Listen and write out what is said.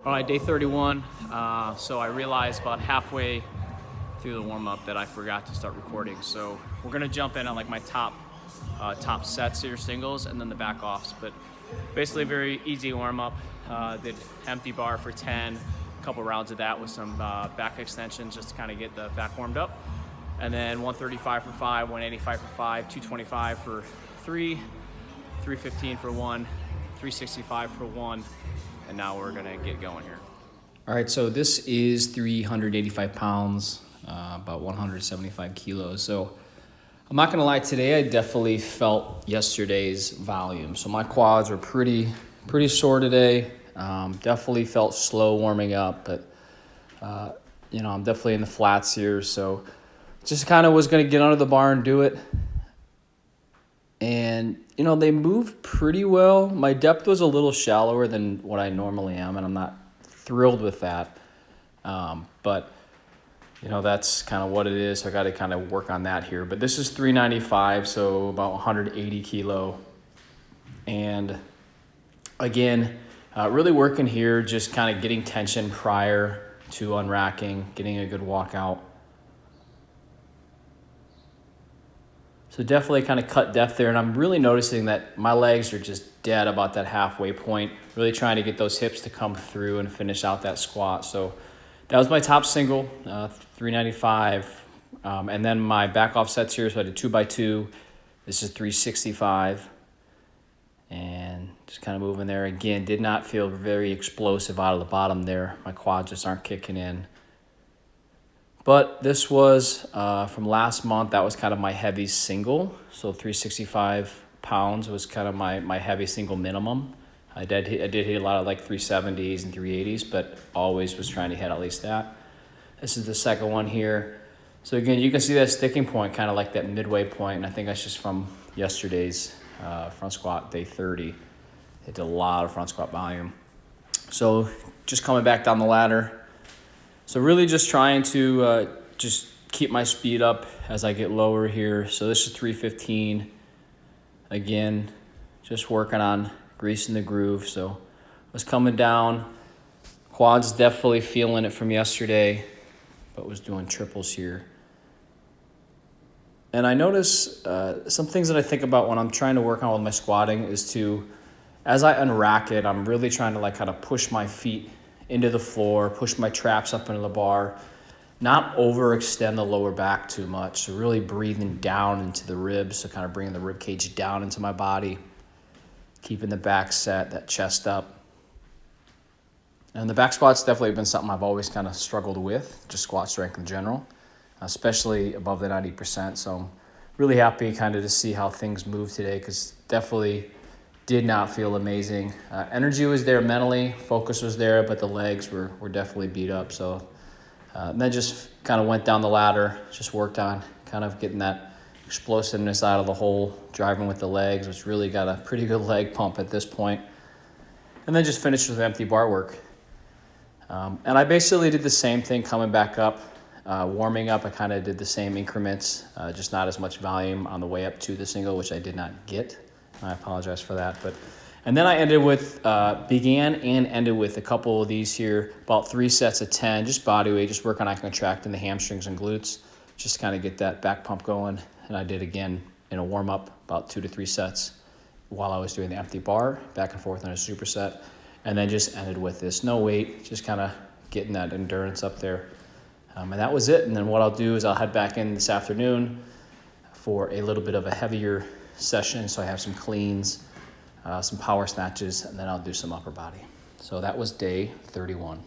All right, day 31. So I realized about halfway through the warm-up that I forgot to start recording. So we're gonna jump in on like my top sets here, singles, and then the back offs. But basically, very easy warm-up. Did empty bar for 10, a couple rounds of that with some back extensions just to kind of get the back warmed up. And then 135 for 5, 185 for 5, 225 for 3, 315 for 1, 365 for 1. And now we're gonna get going here. All right, so this is 385 pounds, about 175 kilos. So I'm not gonna lie, today I definitely felt yesterday's volume. So my quads were pretty sore today. Definitely felt slow warming up, but I'm definitely in the flats here. So just kind of was gonna get under the bar and do it. And, they moved pretty well. My depth was a little shallower than what I normally am, and I'm not thrilled with that. But, that's kind of what it is. So I got to kind of work on that here. But this is 395, so about 180 kilo. And, again, really working here, just kind of getting tension prior to unracking, getting a good walkout. So definitely kind of cut depth there, and I'm really noticing that my legs are just dead about that halfway point, really trying to get those hips to come through and finish out that squat. So that was my top single, 395, and then my back off sets here, so I did 2x2. This is 365, and just kind of moving there. Again, did not feel very explosive out of the bottom there. My quads just aren't kicking in. But this was from last month. That was kind of my heavy single. So 365 pounds was kind of my heavy single minimum. I did hit a lot of like 370s and 380s, but always was trying to hit at least that. This is the second one here. So again, you can see that sticking point, kind of like that midway point, and I think that's just from yesterday's front squat, day 30. Hit a lot of front squat volume. So just coming back down the ladder. So really just trying to just keep my speed up as I get lower here. So this is 315. Again, just working on greasing the groove. So I was coming down. Quads definitely feeling it from yesterday, but was doing triples here. And I notice some things that I think about when I'm trying to work on with my squatting is to, as I unrack it, I'm really trying to like kind of push my feet into the floor, push my traps up into the bar, not overextend the lower back too much. So really breathing down into the ribs, so kind of bringing the rib cage down into my body, keeping the back set, that chest up. And the back squat's definitely been something I've always kind of struggled with, just squat strength in general, especially above the 90%. So I'm really happy kind of to see how things move today, because definitely did not feel amazing. Energy was there mentally, focus was there, but the legs were definitely beat up. So then just kind of went down the ladder, just worked on kind of getting that explosiveness out of the hole, driving with the legs, which really got a pretty good leg pump at this point. And then just finished with empty bar work. And I basically did the same thing coming back up, warming up. I kind of did the same increments, just not as much volume on the way up to the single, which I did not get. I apologize for that. And then I began and ended with a couple of these here, about 3 sets of 10, just body weight, just working on contracting the hamstrings and glutes, just kind of get that back pump going. And I did again in a warm up, about 2 to 3 sets while I was doing the empty bar, back and forth on a superset. And then just ended with this no weight, just kind of getting that endurance up there. And that was it. And then what I'll do is I'll head back in this afternoon for a little bit of a heavier session. So I have some cleans, some power snatches, and then I'll do some upper body. So that was day 31.